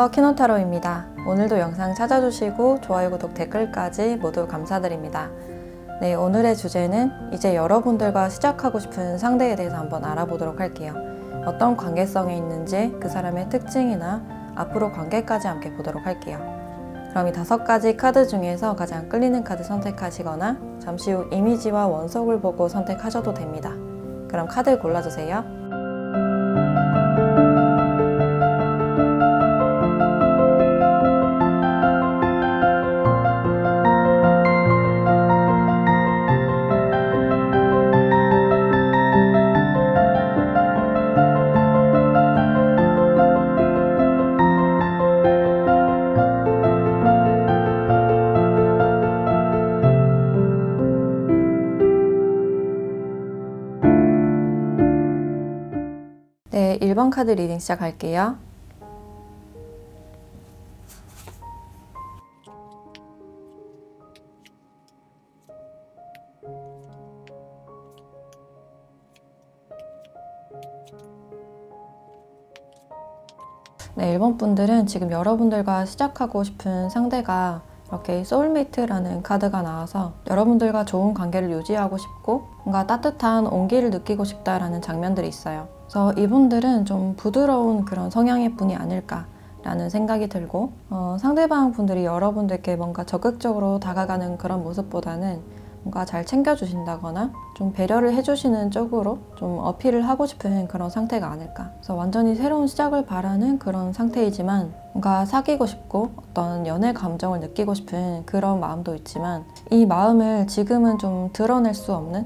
안녕하세요, 키노타로입니다. 오늘도 영상 찾아주시고 좋아요, 구독, 댓글까지 모두 감사드립니다. 네, 오늘의 주제는 이제 여러분들과 시작하고 싶은 상대에 대해서 한번 알아보도록 할게요. 어떤 관계성에 있는지, 그 사람의 특징이나 앞으로 관계까지 함께 보도록 할게요. 그럼 이 5가지 카드 중에서 가장 끌리는 카드 선택하시거나 잠시 후 이미지와 원석을 보고 선택하셔도 됩니다. 그럼 카드 골라주세요. 네, 1번 카드 리딩 시작할게요. 네, 1번 분들은 지금 여러분들과 시작하고 싶은 상대가 이렇게 소울메이트라는 카드가 나와서 여러분들과 좋은 관계를 유지하고 싶고 뭔가 따뜻한 온기를 느끼고 싶다라는 장면들이 있어요. 그래서 이분들은 좀 부드러운 그런 성향의 분이 아닐까라는 생각이 들고 상대방 분들이 여러분들께 뭔가 적극적으로 다가가는 그런 모습보다는 뭔가 잘 챙겨주신다거나 좀 배려를 해주시는 쪽으로 좀 어필을 하고 싶은 그런 상태가 아닐까. 그래서 완전히 새로운 시작을 바라는 그런 상태이지만 뭔가 사귀고 싶고 어떤 연애 감정을 느끼고 싶은 그런 마음도 있지만 이 마음을 지금은 좀 드러낼 수 없는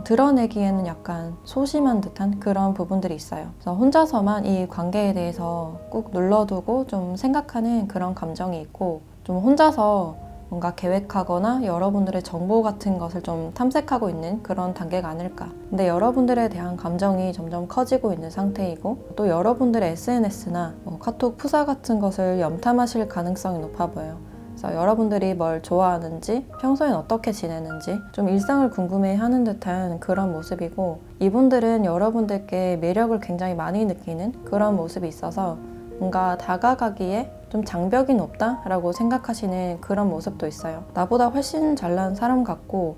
드러내기에는 약간 소심한 듯한 그런 부분들이 있어요. 그래서 혼자서만 이 관계에 대해서 꾹 눌러두고 좀 생각하는 그런 감정이 있고 좀 혼자서 뭔가 계획하거나 여러분들의 정보 같은 것을 좀 탐색하고 있는 그런 단계가 아닐까. 근데 여러분들에 대한 감정이 점점 커지고 있는 상태이고 또 여러분들의 SNS나 카톡 프사 같은 것을 염탐하실 가능성이 높아 보여요. 그래서 여러분들이 뭘 좋아하는지, 평소엔 어떻게 지내는지 좀 일상을 궁금해하는 듯한 그런 모습이고 이분들은 여러분들께 매력을 굉장히 많이 느끼는 그런 모습이 있어서 뭔가 다가가기에 좀 장벽이 높다라고 생각하시는 그런 모습도 있어요. 나보다 훨씬 잘난 사람 같고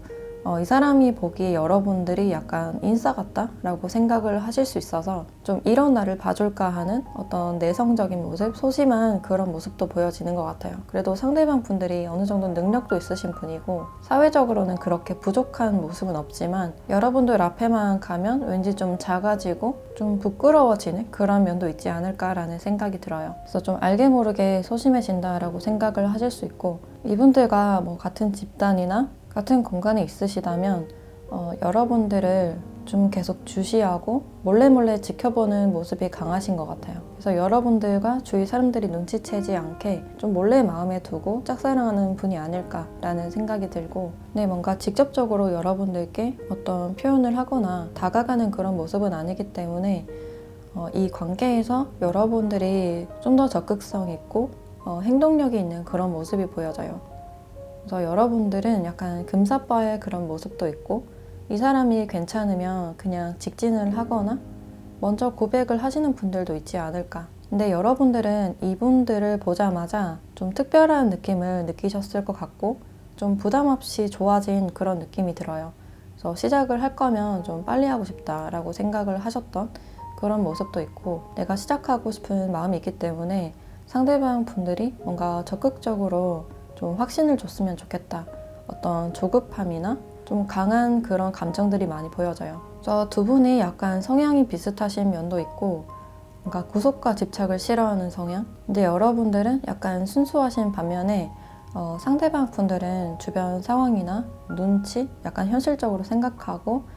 이 사람이 보기에 여러분들이 약간 인싸 같다라고 생각을 하실 수 있어서 좀 이런 나를 봐줄까 하는 어떤 내성적인 모습, 소심한 그런 모습도 보여지는 것 같아요. 그래도 상대방 분들이 어느 정도 능력도 있으신 분이고 사회적으로는 그렇게 부족한 모습은 없지만 여러분들 앞에만 가면 왠지 좀 작아지고 좀 부끄러워지는 그런 면도 있지 않을까라는 생각이 들어요. 그래서 좀 알게 모르게 소심해진다라고 생각을 하실 수 있고 이분들과 같은 집단이나 같은 공간에 있으시다면 여러분들을 좀 계속 주시하고 몰래 지켜보는 모습이 강하신 것 같아요. 그래서 여러분들과 주위 사람들이 눈치채지 않게 좀 몰래 마음에 두고 짝사랑하는 분이 아닐까라는 생각이 들고 뭔가 직접적으로 여러분들께 어떤 표현을 하거나 다가가는 그런 모습은 아니기 때문에 이 관계에서 여러분들이 좀 더 적극성 있고 행동력이 있는 그런 모습이 보여져요. 그래서 여러분들은 약간 금사빠의 그런 모습도 있고 이 사람이 괜찮으면 그냥 직진을 하거나 먼저 고백을 하시는 분들도 있지 않을까. 근데 여러분들은 이분들을 보자마자 좀 특별한 느낌을 느끼셨을 것 같고 좀 부담 없이 좋아진 그런 느낌이 들어요. 그래서 시작을 할 거면 좀 빨리 하고 싶다라고 생각을 하셨던 그런 모습도 있고 내가 시작하고 싶은 마음이 있기 때문에 상대방 분들이 뭔가 적극적으로 좀 확신을 줬으면 좋겠다. 어떤 조급함이나 좀 강한 그런 감정들이 많이 보여져요. 그래서 두 분이 약간 성향이 비슷하신 면도 있고 뭔가 구속과 집착을 싫어하는 성향. 근데 여러분들은 약간 순수하신 반면에 상대방 분들은 주변 상황이나 눈치, 약간 현실적으로 생각하고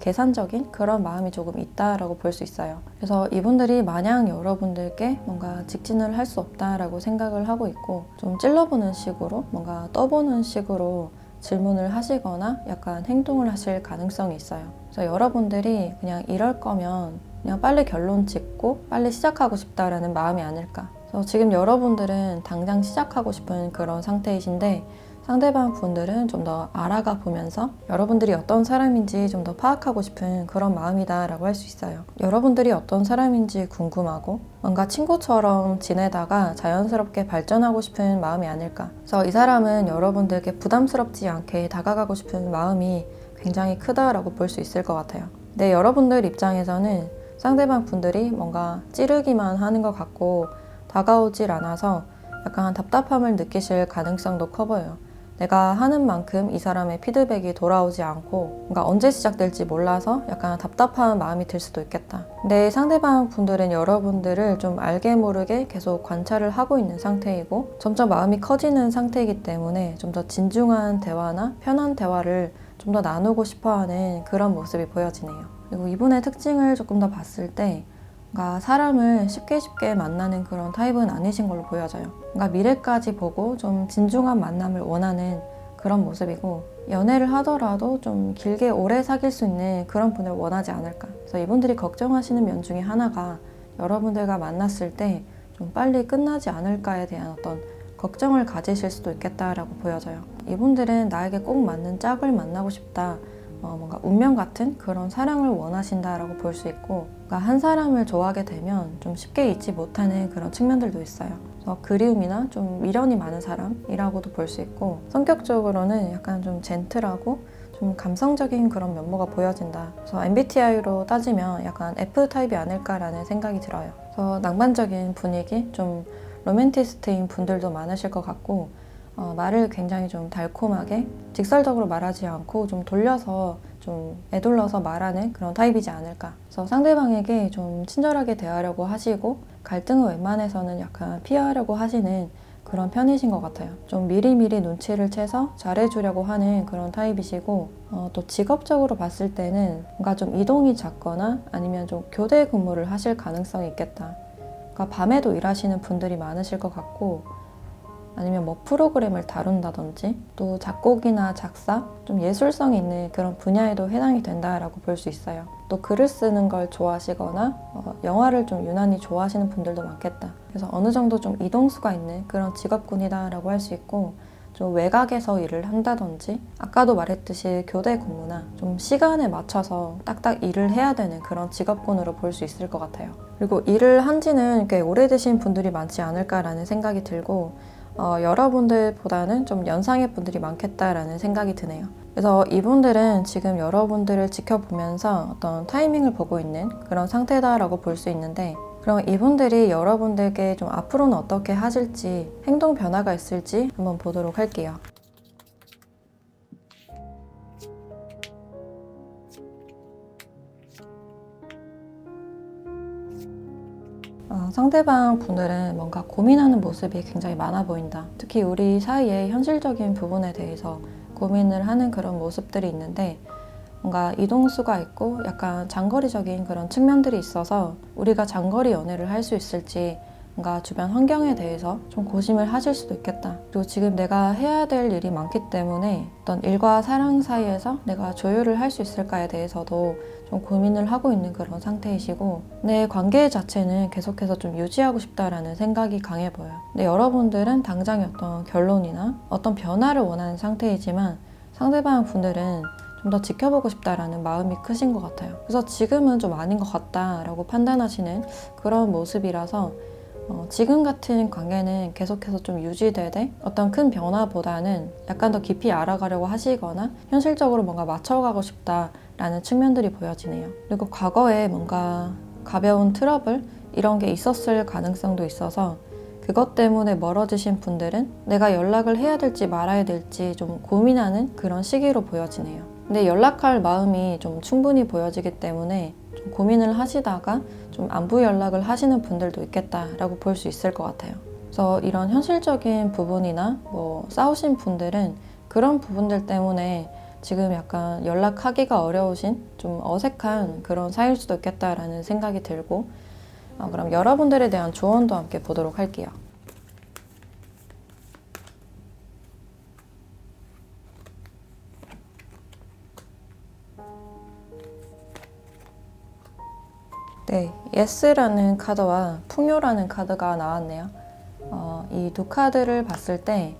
계산적인 그런 마음이 조금 있다라고 볼 수 있어요. 그래서 이분들이 마냥 여러분들께 뭔가 직진을 할 수 없다라고 생각을 하고 있고 좀 찔러보는 식으로 뭔가 떠보는 식으로 질문을 하시거나 약간 행동을 하실 가능성이 있어요. 그래서 여러분들이 그냥 이럴 거면 그냥 빨리 결론 짓고 빨리 시작하고 싶다라는 마음이 아닐까. 그래서 지금 여러분들은 당장 시작하고 싶은 그런 상태이신데 상대방 분들은 좀 더 알아가 보면서 여러분들이 어떤 사람인지 좀 더 파악하고 싶은 그런 마음이다 라고 할 수 있어요. 여러분들이 어떤 사람인지 궁금하고 뭔가 친구처럼 지내다가 자연스럽게 발전하고 싶은 마음이 아닐까. 그래서 이 사람은 여러분들께 부담스럽지 않게 다가가고 싶은 마음이 굉장히 크다라고 볼 수 있을 것 같아요. 근데 여러분들 입장에서는 상대방 분들이 뭔가 찌르기만 하는 것 같고 다가오질 않아서 약간 답답함을 느끼실 가능성도 커 보여요. 내가 하는 만큼 이 사람의 피드백이 돌아오지 않고 뭔가 언제 시작될지 몰라서 약간 답답한 마음이 들 수도 있겠다. 근데 상대방 분들은 여러분들을 좀 알게 모르게 계속 관찰을 하고 있는 상태이고 점점 마음이 커지는 상태이기 때문에 좀 더 진중한 대화나 편한 대화를 좀 더 나누고 싶어하는 그런 모습이 보여지네요. 그리고 이분의 특징을 조금 더 봤을 때 뭔가 사람을 쉽게 만나는 그런 타입은 아니신 걸로 보여져요. 뭔가 미래까지 보고 좀 진중한 만남을 원하는 그런 모습이고 연애를 하더라도 좀 길게 오래 사귈 수 있는 그런 분을 원하지 않을까. 그래서 이분들이 걱정하시는 면 중에 하나가 여러분들과 만났을 때 좀 빨리 끝나지 않을까에 대한 어떤 걱정을 가지실 수도 있겠다라고 보여져요. 이분들은 나에게 꼭 맞는 짝을 만나고 싶다. 뭔가 운명 같은 그런 사랑을 원하신다라고 볼 수 있고 그러니까 한 사람을 좋아하게 되면 좀 쉽게 잊지 못하는 그런 측면들도 있어요. 그래서 그리움이나 좀 미련이 많은 사람이라고도 볼 수 있고 성격적으로는 약간 좀 젠틀하고 좀 감성적인 그런 면모가 보여진다. 그래서 MBTI로 따지면 약간 F타입이 아닐까라는 생각이 들어요. 그래서 낭만적인 분위기, 좀 로맨티스트인 분들도 많으실 것 같고 말을 굉장히 좀 달콤하게 직설적으로 말하지 않고 좀 돌려서 좀 애둘러서 말하는 그런 타입이지 않을까. 그래서 상대방에게 좀 친절하게 대하려고 하시고 갈등을 웬만해서는 약간 피하려고 하시는 그런 편이신 것 같아요. 좀 미리미리 눈치를 채서 잘해주려고 하는 그런 타입이시고 또 직업적으로 봤을 때는 뭔가 좀 이동이 잦거나 아니면 좀 교대 근무를 하실 가능성이 있겠다. 그러니까 밤에도 일하시는 분들이 많으실 것 같고 아니면 뭐 프로그램을 다룬다든지 또 작곡이나 작사, 좀 예술성 있는 그런 분야에도 해당이 된다라고 볼 수 있어요. 또 글을 쓰는 걸 좋아하시거나 영화를 좀 유난히 좋아하시는 분들도 많겠다. 그래서 어느 정도 좀 이동수가 있는 그런 직업군이다라고 할 수 있고 좀 외곽에서 일을 한다든지 아까도 말했듯이 교대 근무나 좀 시간에 맞춰서 딱딱 일을 해야 되는 그런 직업군으로 볼 수 있을 것 같아요. 그리고 일을 한 지는 꽤 오래되신 분들이 많지 않을까라는 생각이 들고 여러분들보다는 좀 연상의 분들이 많겠다라는 생각이 드네요. 그래서 이분들은 지금 여러분들을 지켜보면서 어떤 타이밍을 보고 있는 그런 상태다라고 볼 수 있는데 그럼 이분들이 여러분들께 좀 앞으로는 어떻게 하실지 행동 변화가 있을지 한번 보도록 할게요. 상대방 분들은 뭔가 고민하는 모습이 굉장히 많아 보인다. 특히 우리 사이의 현실적인 부분에 대해서 고민을 하는 그런 모습들이 있는데 뭔가 이동수가 있고 약간 장거리적인 그런 측면들이 있어서 우리가 장거리 연애를 할 수 있을지 뭔가 주변 환경에 대해서 좀 고심을 하실 수도 있겠다. 그리고 지금 내가 해야 될 일이 많기 때문에 어떤 일과 사랑 사이에서 내가 조율을 할 수 있을까에 대해서도 좀 고민을 하고 있는 그런 상태이시고 내 관계 자체는 계속해서 좀 유지하고 싶다라는 생각이 강해 보여요. 근데 여러분들은 당장의 어떤 결론이나 어떤 변화를 원하는 상태이지만 상대방 분들은 좀 더 지켜보고 싶다라는 마음이 크신 것 같아요. 그래서 지금은 좀 아닌 것 같다라고 판단하시는 그런 모습이라서 지금 같은 관계는 계속해서 좀 유지되되 어떤 큰 변화보다는 약간 더 깊이 알아가려고 하시거나 현실적으로 뭔가 맞춰가고 싶다라는 측면들이 보여지네요. 그리고 과거에 뭔가 가벼운 트러블 이런 게 있었을 가능성도 있어서 그것 때문에 멀어지신 분들은 내가 연락을 해야 될지 말아야 될지 좀 고민하는 그런 시기로 보여지네요. 근데 연락할 마음이 좀 충분히 보여지기 때문에 좀 고민을 하시다가 좀 안부 연락을 하시는 분들도 있겠다라고 볼 수 있을 것 같아요. 그래서 이런 현실적인 부분이나 뭐 싸우신 분들은 그런 부분들 때문에 지금 약간 연락하기가 어려우신 좀 어색한 그런 사이일 수도 있겠다라는 생각이 들고 그럼 여러분들에 대한 조언도 함께 보도록 할게요. 네, Yes라는 카드와 풍요라는 카드가 나왔네요. 이 두 카드를 봤을 때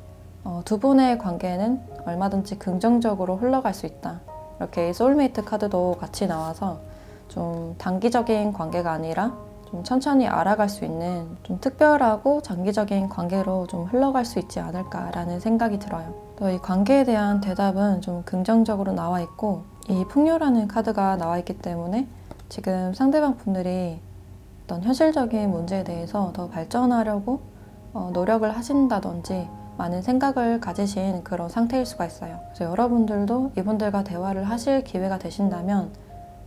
두 분의 관계는 얼마든지 긍정적으로 흘러갈 수 있다. 이렇게 소울메이트 카드도 같이 나와서 좀 단기적인 관계가 아니라 좀 천천히 알아갈 수 있는 좀 특별하고 장기적인 관계로 좀 흘러갈 수 있지 않을까라는 생각이 들어요. 또 이 관계에 대한 대답은 좀 긍정적으로 나와 있고, 이 풍요라는 카드가 나와 있기 때문에 지금 상대방 분들이 어떤 현실적인 문제에 대해서 더 발전하려고 노력을 하신다든지 많은 생각을 가지신 그런 상태일 수가 있어요. 그래서 여러분들도 이분들과 대화를 하실 기회가 되신다면,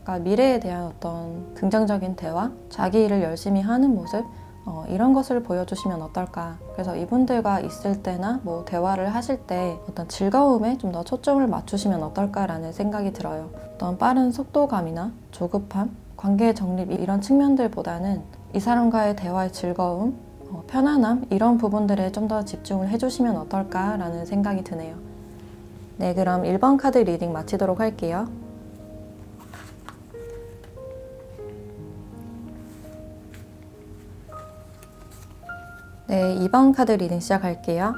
그러니까 미래에 대한 어떤 긍정적인 대화, 자기 일을 열심히 하는 모습, 이런 것을 보여주시면 어떨까. 그래서 이분들과 있을 때나 뭐 대화를 하실 때 어떤 즐거움에 좀 더 초점을 맞추시면 어떨까라는 생각이 들어요. 어떤 빠른 속도감이나 조급함, 관계 정립 이런 측면들보다는 이 사람과의 대화의 즐거움, 편안함 이런 부분들에 좀 더 집중을 해주시면 어떨까라는 생각이 드네요. 네, 그럼 1번 카드 리딩 마치도록 할게요. 네, 2번 카드 리딩 시작할게요.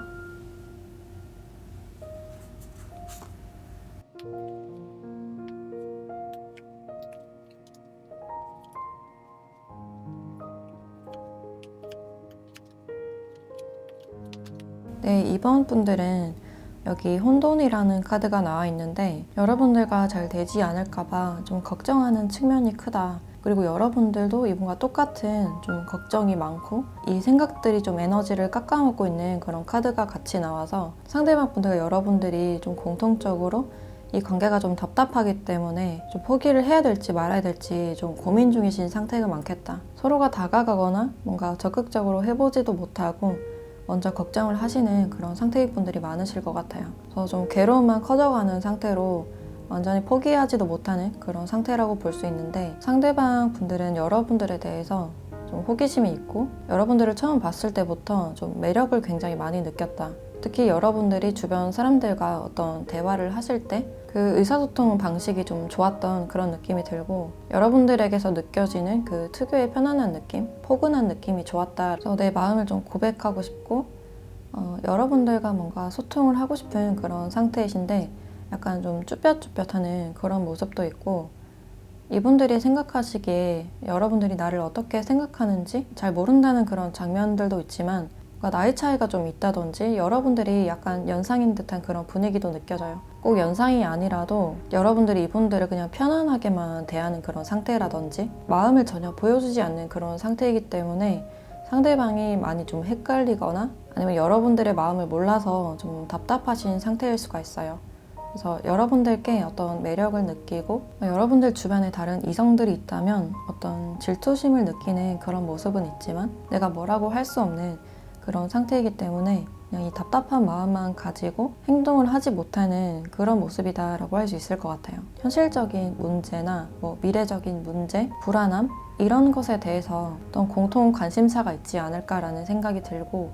네, 2번 분들은 여기 혼돈이라는 카드가 나와 있는데, 여러분들과 잘 되지 않을까봐 좀 걱정하는 측면이 크다. 그리고 여러분들도 이분과 똑같은 좀 걱정이 많고 이 생각들이 좀 에너지를 깎아먹고 있는 그런 카드가 같이 나와서, 상대방 분들과 여러분들이 좀 공통적으로 이 관계가 좀 답답하기 때문에 좀 포기를 해야 될지 말아야 될지 좀 고민 중이신 상태가 많겠다. 서로가 다가가거나 뭔가 적극적으로 해보지도 못하고 먼저 걱정을 하시는 그런 상태의 분들이 많으실 것 같아요. 그래서 좀 괴로움만 커져가는 상태로 완전히 포기하지도 못하는 그런 상태라고 볼 수 있는데, 상대방 분들은 여러분들에 대해서 좀 호기심이 있고 여러분들을 처음 봤을 때부터 좀 매력을 굉장히 많이 느꼈다. 특히 여러분들이 주변 사람들과 어떤 대화를 하실 때 그 의사소통 방식이 좀 좋았던 그런 느낌이 들고, 여러분들에게서 느껴지는 그 특유의 편안한 느낌, 포근한 느낌이 좋았다. 그래서 내 마음을 좀 고백하고 싶고 여러분들과 뭔가 소통을 하고 싶은 그런 상태이신데, 약간 좀 쭈뼛쭈뼛하는 그런 모습도 있고, 이분들이 생각하시기에 여러분들이 나를 어떻게 생각하는지 잘 모른다는 그런 장면들도 있지만, 그러니까 나이 차이가 좀 있다든지 여러분들이 약간 연상인 듯한 그런 분위기도 느껴져요. 꼭 연상이 아니라도 여러분들이 이분들을 그냥 편안하게만 대하는 그런 상태라든지 마음을 전혀 보여주지 않는 그런 상태이기 때문에 상대방이 많이 좀 헷갈리거나 아니면 여러분들의 마음을 몰라서 좀 답답하신 상태일 수가 있어요. 그래서 여러분들께 어떤 매력을 느끼고 여러분들 주변에 다른 이성들이 있다면 어떤 질투심을 느끼는 그런 모습은 있지만 내가 뭐라고 할 수 없는 그런 상태이기 때문에 그냥 이 답답한 마음만 가지고 행동을 하지 못하는 그런 모습이다라고 할 수 있을 것 같아요. 현실적인 문제나 뭐 미래적인 문제, 불안함 이런 것에 대해서 어떤 공통 관심사가 있지 않을까라는 생각이 들고,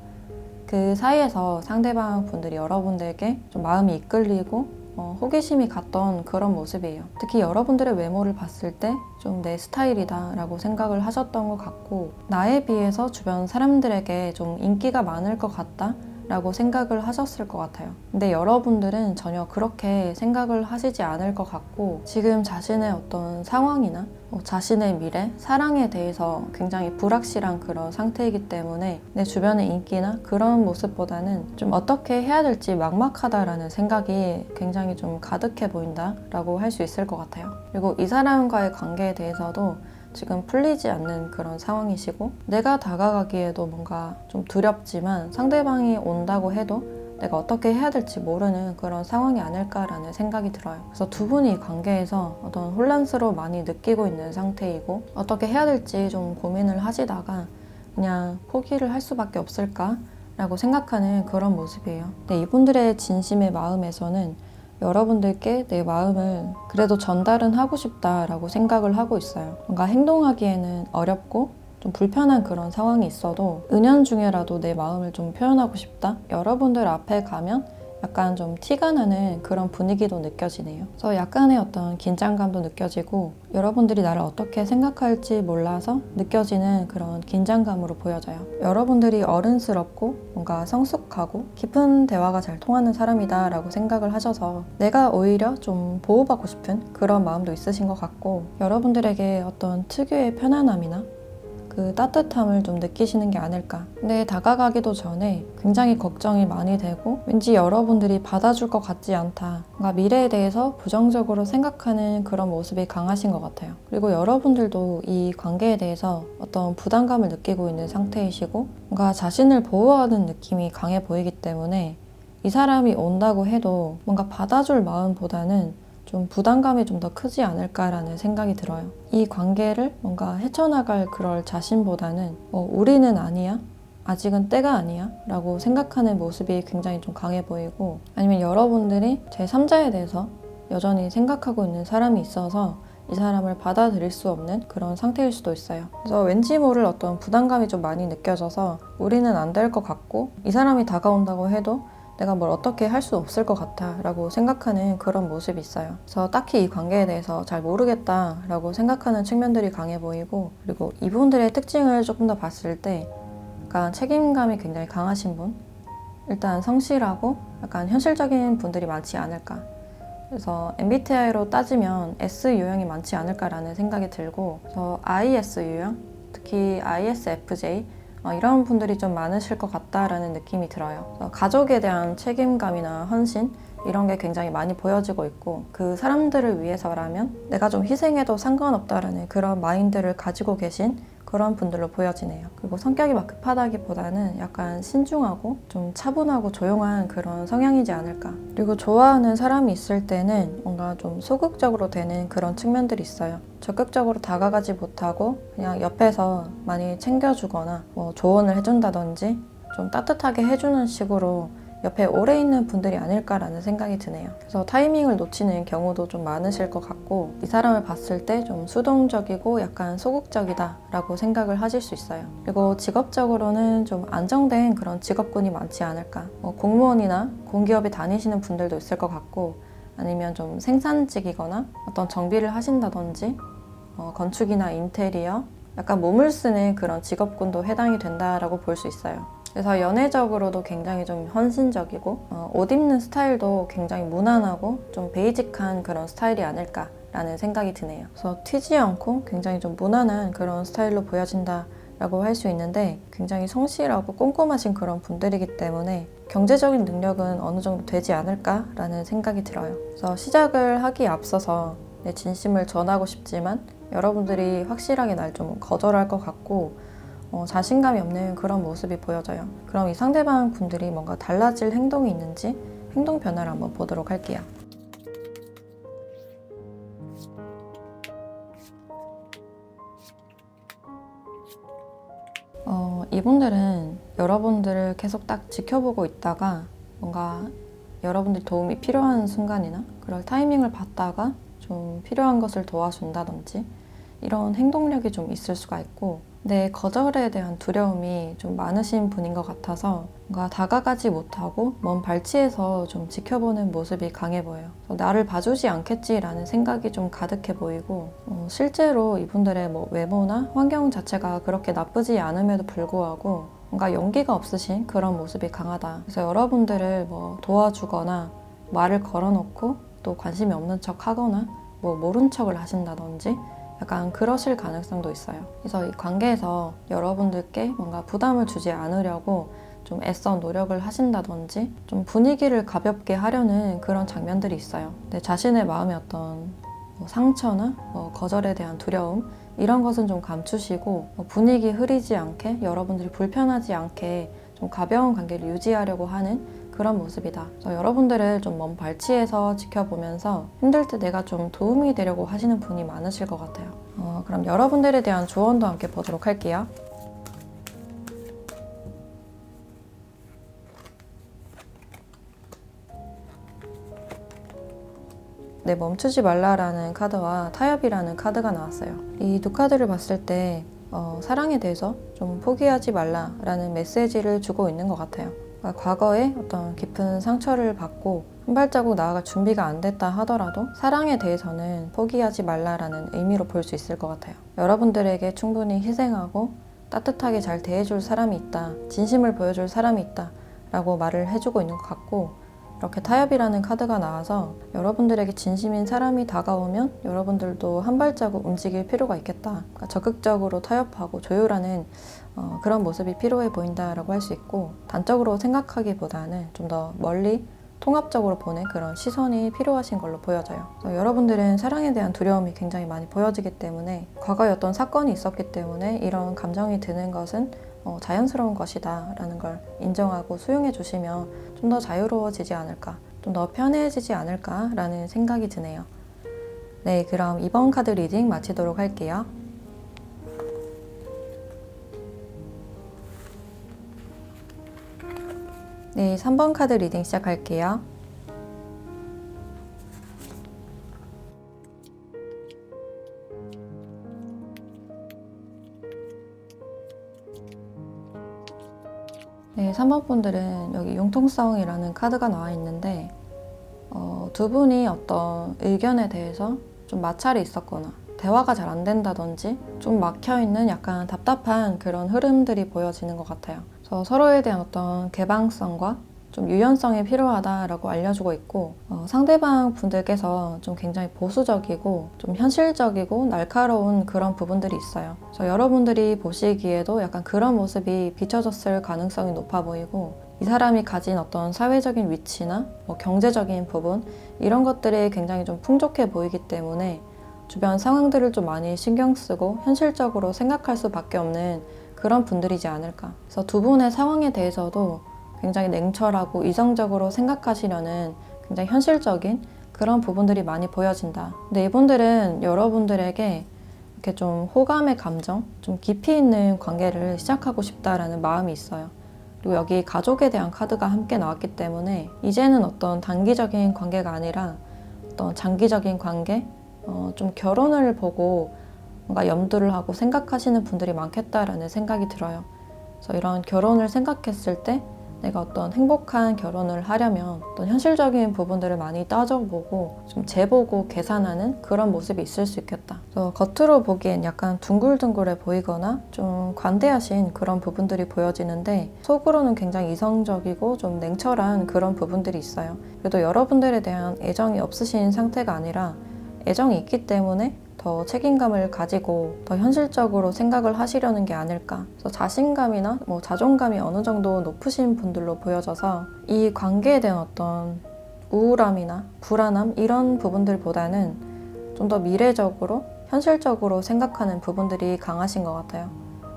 그 사이에서 상대방 분들이 여러분들께 좀 마음이 이끌리고 호기심이 갔던 그런 모습이에요. 특히 여러분들의 외모를 봤을 때 좀 내 스타일이다 라고 생각을 하셨던 것 같고, 나에 비해서 주변 사람들에게 좀 인기가 많을 것 같다 라고 생각을 하셨을 것 같아요. 근데 여러분들은 전혀 그렇게 생각을 하시지 않을 것 같고, 지금 자신의 어떤 상황이나 자신의 미래, 사랑에 대해서 굉장히 불확실한 그런 상태이기 때문에 내 주변의 인기나 그런 모습보다는 좀 어떻게 해야 될지 막막하다라는 생각이 굉장히 좀 가득해 보인다라고 할 수 있을 것 같아요. 그리고 이 사람과의 관계에 대해서도 지금 풀리지 않는 그런 상황이시고, 내가 다가가기에도 뭔가 좀 두렵지만 상대방이 온다고 해도 내가 어떻게 해야 될지 모르는 그런 상황이 아닐까라는 생각이 들어요. 그래서 두 분이 관계에서 어떤 혼란스러움 많이 느끼고 있는 상태이고, 어떻게 해야 될지 좀 고민을 하시다가 그냥 포기를 할 수밖에 없을까라고 생각하는 그런 모습이에요. 근데 이분들의 진심의 마음에서는 여러분들께 내 마음을 그래도 전달은 하고 싶다라고 생각을 하고 있어요. 뭔가 행동하기에는 어렵고 좀 불편한 그런 상황이 있어도 은연중에라도 내 마음을 좀 표현하고 싶다. 여러분들 앞에 가면 약간 좀 티가 나는 그런 분위기도 느껴지네요. 그래서 약간의 어떤 긴장감도 느껴지고 여러분들이 나를 어떻게 생각할지 몰라서 느껴지는 그런 긴장감으로 보여져요. 여러분들이 어른스럽고 뭔가 성숙하고 깊은 대화가 잘 통하는 사람이다 라고 생각을 하셔서 내가 오히려 좀 보호받고 싶은 그런 마음도 있으신 것 같고 여러분들에게 어떤 특유의 편안함이나 그 따뜻함을 좀 느끼시는 게 아닐까. 근데 다가가기도 전에 굉장히 걱정이 많이 되고 왠지 여러분들이 받아줄 것 같지 않다. 뭔가 미래에 대해서 부정적으로 생각하는 그런 모습이 강하신 것 같아요. 그리고 여러분들도 이 관계에 대해서 어떤 부담감을 느끼고 있는 상태이시고 뭔가 자신을 보호하는 느낌이 강해 보이기 때문에 이 사람이 온다고 해도 뭔가 받아줄 마음보다는 좀 부담감이 좀 더 크지 않을까라는 생각이 들어요. 이 관계를 뭔가 헤쳐나갈 그럴 자신보다는 우리는 아니야? 아직은 때가 아니야? 라고 생각하는 모습이 굉장히 좀 강해 보이고 아니면 여러분들이 제3자에 대해서 여전히 생각하고 있는 사람이 있어서 이 사람을 받아들일 수 없는 그런 상태일 수도 있어요. 그래서 왠지 모를 어떤 부담감이 좀 많이 느껴져서 우리는 안 될 것 같고 이 사람이 다가온다고 해도 내가 뭘 어떻게 할 수 없을 것 같아 라고 생각하는 그런 모습이 있어요. 그래서 딱히 이 관계에 대해서 잘 모르겠다 라고 생각하는 측면들이 강해 보이고 그리고 이분들의 특징을 조금 더 봤을 때 약간 책임감이 굉장히 강하신 분, 일단 성실하고 약간 현실적인 분들이 많지 않을까. 그래서 MBTI로 따지면 S 유형이 많지 않을까라는 생각이 들고 그래서 IS 유형, 특히 ISFJ 이런 분들이 좀 많으실 것 같다라는 느낌이 들어요. 가족에 대한 책임감이나 헌신 이런 게 굉장히 많이 보여지고 있고 그 사람들을 위해서라면 내가 좀 희생해도 상관없다라는 그런 마인드를 가지고 계신 그런 분들로 보여지네요. 그리고 성격이 막 급하다기보다는 약간 신중하고 좀 차분하고 조용한 그런 성향이지 않을까. 그리고 좋아하는 사람이 있을 때는 뭔가 좀 소극적으로 되는 그런 측면들이 있어요. 적극적으로 다가가지 못하고 그냥 옆에서 많이 챙겨주거나 조언을 해준다든지 좀 따뜻하게 해주는 식으로 옆에 오래 있는 분들이 아닐까라는 생각이 드네요. 그래서 타이밍을 놓치는 경우도 좀 많으실 것 같고 이 사람을 봤을 때 좀 수동적이고 약간 소극적이다 라고 생각을 하실 수 있어요. 그리고 직업적으로는 좀 안정된 그런 직업군이 많지 않을까. 공무원이나 공기업에 다니시는 분들도 있을 것 같고 아니면 좀 생산직이거나 어떤 정비를 하신다든지 건축이나 인테리어 약간 몸을 쓰는 그런 직업군도 해당이 된다라고 볼 수 있어요. 그래서 연애적으로도 굉장히 좀 헌신적이고 옷 입는 스타일도 굉장히 무난하고 좀 베이직한 그런 스타일이 아닐까라는 생각이 드네요. 그래서 튀지 않고 굉장히 좀 무난한 그런 스타일로 보여진다라고 할 수 있는데 굉장히 성실하고 꼼꼼하신 그런 분들이기 때문에 경제적인 능력은 어느 정도 되지 않을까라는 생각이 들어요. 그래서 시작을 하기에 앞서서 내 진심을 전하고 싶지만 여러분들이 확실하게 날 좀 거절할 것 같고 자신감이 없는 그런 모습이 보여져요. 그럼 이 상대방 분들이 뭔가 달라질 행동이 있는지 행동 변화를 한번 보도록 할게요. 이분들은 여러분들을 계속 딱 지켜보고 있다가 뭔가 여러분들 도움이 필요한 순간이나 그럴 타이밍을 봤다가 좀 필요한 것을 도와준다든지 이런 행동력이 좀 있을 수가 있고 내 거절에 대한 두려움이 좀 많으신 분인 것 같아서 뭔가 다가가지 못하고 먼 발치에서 좀 지켜보는 모습이 강해 보여요. 나를 봐주지 않겠지라는 생각이 좀 가득해 보이고 실제로 이분들의 외모나 환경 자체가 그렇게 나쁘지 않음에도 불구하고 뭔가 용기가 없으신 그런 모습이 강하다. 그래서 여러분들을 도와주거나 말을 걸어놓고 또 관심이 없는 척 하거나 모른 척을 하신다든지 약간 그러실 가능성도 있어요. 그래서 이 관계에서 여러분들께 뭔가 부담을 주지 않으려고 좀 애써 노력을 하신다든지 좀 분위기를 가볍게 하려는 그런 장면들이 있어요. 내 자신의 마음의 어떤 상처나 거절에 대한 두려움 이런 것은 좀 감추시고 분위기 흐리지 않게 여러분들이 불편하지 않게 좀 가벼운 관계를 유지하려고 하는 그런 모습이다. 그래서 여러분들을 좀 먼 발치에서 지켜보면서 힘들 때 내가 좀 도움이 되려고 하시는 분이 많으실 것 같아요. 그럼 여러분들에 대한 조언도 함께 보도록 할게요. 네, 멈추지 말라라는 카드와 타협이라는 카드가 나왔어요. 이 두 카드를 봤을 때 사랑에 대해서 좀 포기하지 말라라는 메시지를 주고 있는 것 같아요. 그러니까 과거에 어떤 깊은 상처를 받고 한 발자국 나아갈 준비가 안 됐다 하더라도 사랑에 대해서는 포기하지 말라라는 의미로 볼 수 있을 것 같아요. 여러분들에게 충분히 희생하고 따뜻하게 잘 대해줄 사람이 있다, 진심을 보여줄 사람이 있다 라고 말을 해주고 있는 것 같고, 이렇게 타협이라는 카드가 나와서 여러분들에게 진심인 사람이 다가오면 여러분들도 한 발자국 움직일 필요가 있겠다. 그러니까 적극적으로 타협하고 조율하는 그런 모습이 필요해 보인다라고 할 수 있고, 단적으로 생각하기보다는 좀 더 멀리 통합적으로 보는 그런 시선이 필요하신 걸로 보여져요. 여러분들은 사랑에 대한 두려움이 굉장히 많이 보여지기 때문에, 과거에 어떤 사건이 있었기 때문에 이런 감정이 드는 것은 자연스러운 것이다 라는 걸 인정하고 수용해 주시면 좀 더 자유로워지지 않을까, 좀 더 편해지지 않을까 라는 생각이 드네요. 네, 그럼 이번 카드 리딩 마치도록 할게요. 네, 3번 카드 리딩 시작할게요. 네, 3번 분들은 여기 융통성이라는 카드가 나와 있는데, 두 분이 어떤 의견에 대해서 좀 마찰이 있었거나 대화가 잘 안 된다든지 좀 막혀있는 약간 답답한 그런 흐름들이 보여지는 것 같아요. 그래서 서로에 대한 어떤 개방성과 좀 유연성이 필요하다라고 알려주고 있고, 상대방 분들께서 좀 굉장히 보수적이고 좀 현실적이고 날카로운 그런 부분들이 있어요. 그래서 여러분들이 보시기에도 약간 그런 모습이 비춰졌을 가능성이 높아 보이고, 이 사람이 가진 어떤 사회적인 위치나 경제적인 부분, 이런 것들이 굉장히 좀 풍족해 보이기 때문에 주변 상황들을 좀 많이 신경 쓰고 현실적으로 생각할 수밖에 없는 그런 분들이지 않을까. 그래서 두 분의 상황에 대해서도 굉장히 냉철하고 이성적으로 생각하시려는 굉장히 현실적인 그런 부분들이 많이 보여진다. 근데 이분들은 여러분들에게 이렇게 좀 호감의 감정, 좀 깊이 있는 관계를 시작하고 싶다라는 마음이 있어요. 그리고 여기 가족에 대한 카드가 함께 나왔기 때문에 이제는 어떤 단기적인 관계가 아니라 어떤 장기적인 관계, 좀 결혼을 보고 뭔가 염두를 하고 생각하시는 분들이 많겠다라는 생각이 들어요. 그래서 이런 결혼을 생각했을 때 내가 어떤 행복한 결혼을 하려면 어떤 현실적인 부분들을 많이 따져보고 좀 재보고 계산하는 그런 모습이 있을 수 있겠다. 그래서 겉으로 보기엔 약간 둥글둥글해 보이거나 좀 관대하신 그런 부분들이 보여지는데, 속으로는 굉장히 이성적이고 좀 냉철한 그런 부분들이 있어요. 그래도 여러분들에 대한 애정이 없으신 상태가 아니라 애정이 있기 때문에 더 책임감을 가지고 더 현실적으로 생각을 하시려는 게 아닐까. 그래서 자신감이나 자존감이 어느 정도 높으신 분들로 보여져서 이 관계에 대한 어떤 우울함이나 불안함, 이런 부분들보다는 좀 더 미래적으로 현실적으로 생각하는 부분들이 강하신 것 같아요.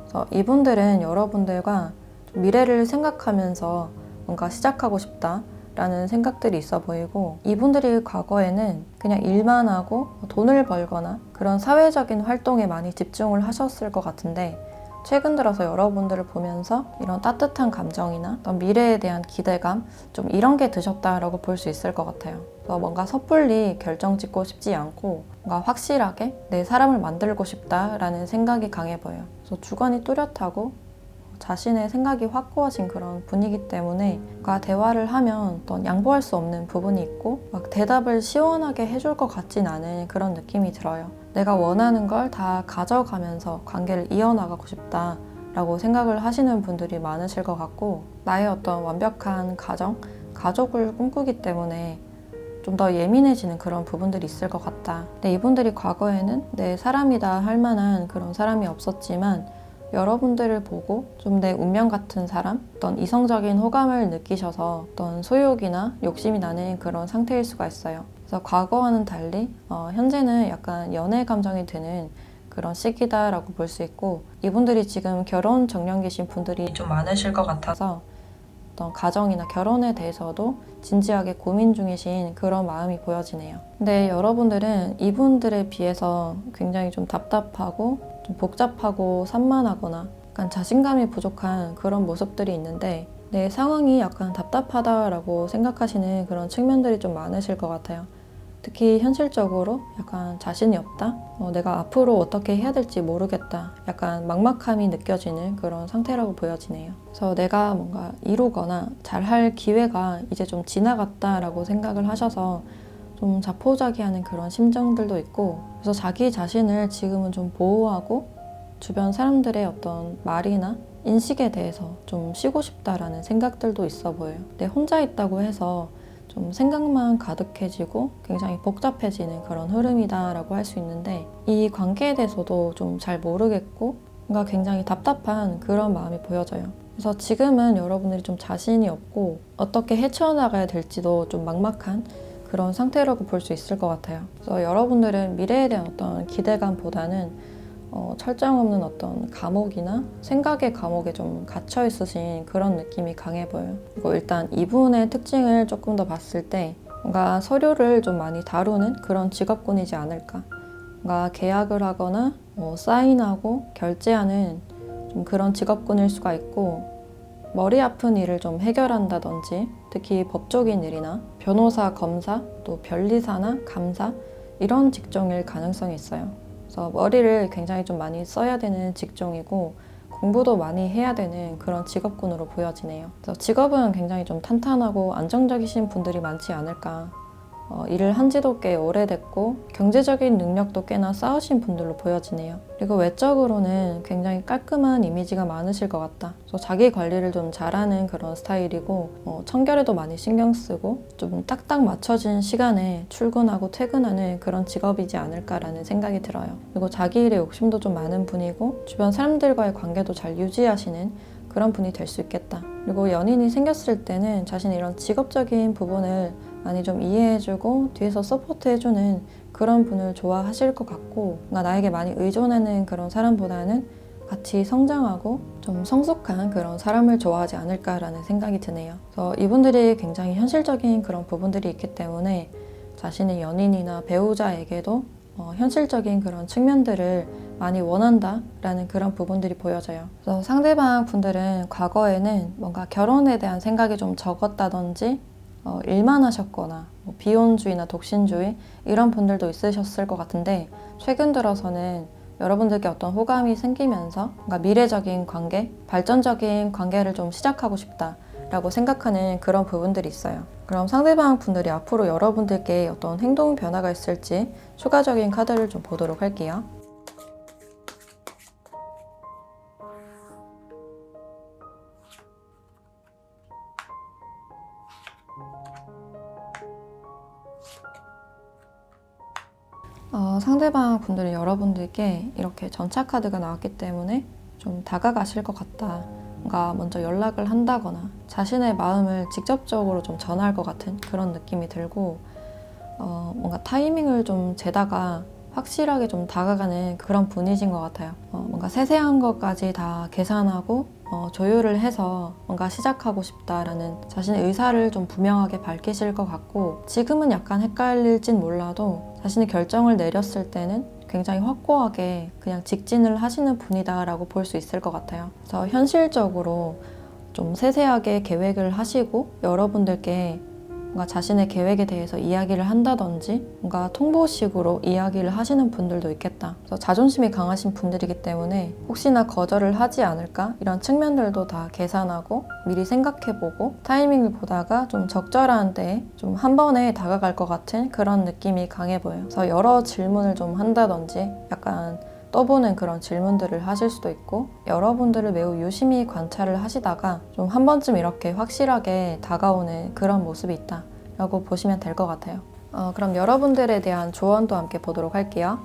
그래서 이분들은 여러분들과 미래를 생각하면서 뭔가 시작하고 싶다 라는 생각들이 있어 보이고, 이분들이 과거에는 그냥 일만 하고 돈을 벌거나 그런 사회적인 활동에 많이 집중을 하셨을 것 같은데, 최근 들어서 여러분들을 보면서 이런 따뜻한 감정이나 어떤 미래에 대한 기대감, 좀 이런 게 드셨다라고 볼 수 있을 것 같아요. 그래서 뭔가 섣불리 결정 짓고 싶지 않고 뭔가 확실하게 내 사람을 만들고 싶다라는 생각이 강해 보여요. 그래서 주관이 뚜렷하고 자신의 생각이 확고하신 그런 분이기 때문에 대화를 하면 어떤 양보할 수 없는 부분이 있고 막 대답을 시원하게 해줄 것 같진 않은 그런 느낌이 들어요. 내가 원하는 걸 다 가져가면서 관계를 이어나가고 싶다 라고 생각을 하시는 분들이 많으실 것 같고, 나의 어떤 완벽한 가족을 꿈꾸기 때문에 좀 더 예민해지는 그런 부분들이 있을 것 같다. 근데 이분들이 과거에는 내 사람이다 할 만한 그런 사람이 없었지만 여러분들을 보고 좀 내 운명 같은 사람, 어떤 이성적인 호감을 느끼셔서 어떤 소유욕이나 욕심이 나는 그런 상태일 수가 있어요. 그래서 과거와는 달리 현재는 약간 연애 감정이 드는 그런 시기다라고 볼 수 있고, 이분들이 지금 결혼 정년기신 분들이 좀 많으실 것 같아서 어떤 가정이나 결혼에 대해서도 진지하게 고민 중이신 그런 마음이 보여지네요. 근데 여러분들은 이분들에 비해서 굉장히 좀 답답하고 좀 복잡하고 산만하거나 약간 자신감이 부족한 그런 모습들이 있는데, 내 상황이 약간 답답하다라고 생각하시는 그런 측면들이 좀 많으실 것 같아요. 특히 현실적으로 약간 자신이 없다? 내가 앞으로 어떻게 해야 될지 모르겠다. 약간 막막함이 느껴지는 그런 상태라고 보여지네요. 그래서 내가 뭔가 이루거나 잘할 기회가 이제 좀 지나갔다라고 생각을 하셔서 좀 자포자기하는 그런 심정들도 있고, 그래서 자기 자신을 지금은 좀 보호하고 주변 사람들의 어떤 말이나 인식에 대해서 좀 쉬고 싶다라는 생각들도 있어 보여요. 근데 혼자 있다고 해서 좀 생각만 가득해지고 굉장히 복잡해지는 그런 흐름이다라고 할 수 있는데, 이 관계에 대해서도 좀 잘 모르겠고 뭔가 굉장히 답답한 그런 마음이 보여져요. 그래서 지금은 여러분들이 좀 자신이 없고 어떻게 헤쳐나가야 될지도 좀 막막한 그런 상태라고 볼 수 있을 것 같아요. 그래서 여러분들은 미래에 대한 어떤 기대감보다는 철장 없는 어떤 감옥이나 생각의 감옥에 좀 갇혀 있으신 그런 느낌이 강해 보여요. 그리고 일단 이분의 특징을 조금 더 봤을 때 뭔가 서류를 좀 많이 다루는 그런 직업군이지 않을까. 뭔가 계약을 하거나 사인하고 결제하는 좀 그런 직업군일 수가 있고, 머리 아픈 일을 좀 해결한다든지 특히 법적인 일이나 변호사, 검사, 또 변리사나 감사 이런 직종일 가능성이 있어요. 그래서 머리를 굉장히 좀 많이 써야 되는 직종이고 공부도 많이 해야 되는 그런 직업군으로 보여지네요. 그래서 직업은 굉장히 좀 탄탄하고 안정적이신 분들이 많지 않을까. 일을 한 지도 꽤 오래됐고 경제적인 능력도 꽤나 쌓으신 분들로 보여지네요. 그리고 외적으로는 굉장히 깔끔한 이미지가 많으실 것 같다. 그래서 자기 관리를 좀 잘하는 그런 스타일이고 청결에도 많이 신경 쓰고 좀 딱딱 맞춰진 시간에 출근하고 퇴근하는 그런 직업이지 않을까라는 생각이 들어요. 그리고 자기 일에 욕심도 좀 많은 분이고 주변 사람들과의 관계도 잘 유지하시는 그런 분이 될 수 있겠다. 그리고 연인이 생겼을 때는 자신의 이런 직업적인 부분을 많이 좀 이해해주고 뒤에서 서포트해주는 그런 분을 좋아하실 것 같고, 뭔가 나에게 많이 의존하는 그런 사람보다는 같이 성장하고 좀 성숙한 그런 사람을 좋아하지 않을까라는 생각이 드네요. 그래서 이분들이 굉장히 현실적인 그런 부분들이 있기 때문에 자신의 연인이나 배우자에게도 현실적인 그런 측면들을 많이 원한다라는 그런 부분들이 보여져요. 그래서 상대방 분들은 과거에는 뭔가 결혼에 대한 생각이 좀 적었다든지 일만 하셨거나 비혼주의나 독신주의 이런 분들도 있으셨을 것 같은데, 최근 들어서는 여러분들께 어떤 호감이 생기면서 뭔가 미래적인 관계, 발전적인 관계를 좀 시작하고 싶다라고 생각하는 그런 부분들이 있어요. 그럼 상대방 분들이 앞으로 여러분들께 어떤 행동 변화가 있을지 추가적인 카드를 좀 보도록 할게요. 상대방 분들은 여러분들께 이렇게 전차 카드가 나왔기 때문에 좀 다가가실 것 같다. 뭔가 먼저 연락을 한다거나 자신의 마음을 직접적으로 좀 전할 것 같은 그런 느낌이 들고, 뭔가 타이밍을 좀 재다가 확실하게 좀 다가가는 그런 분이신 것 같아요. 뭔가 세세한 것까지 다 계산하고 조율을 해서 뭔가 시작하고 싶다라는 자신의 의사를 좀 분명하게 밝히실 것 같고, 지금은 약간 헷갈릴진 몰라도 자신의 결정을 내렸을 때는 굉장히 확고하게 그냥 직진을 하시는 분이다라고 볼 수 있을 것 같아요. 그래서 현실적으로 좀 세세하게 계획을 하시고 여러분들께 뭔가 자신의 계획에 대해서 이야기를 한다든지 뭔가 통보식으로 이야기를 하시는 분들도 있겠다. 그래서 자존심이 강하신 분들이기 때문에 혹시나 거절을 하지 않을까 이런 측면들도 다 계산하고 미리 생각해보고 타이밍을 보다가 좀 적절한 때에 좀 한 번에 다가갈 것 같은 그런 느낌이 강해 보여요. 그래서 여러 질문을 좀 한다든지 약간 떠보는 그런 질문들을 하실 수도 있고, 여러분들을 매우 유심히 관찰을 하시다가 좀 한 번쯤 이렇게 확실하게 다가오는 그런 모습이 있다 라고 보시면 될 것 같아요. 그럼 여러분들에 대한 조언도 함께 보도록 할게요.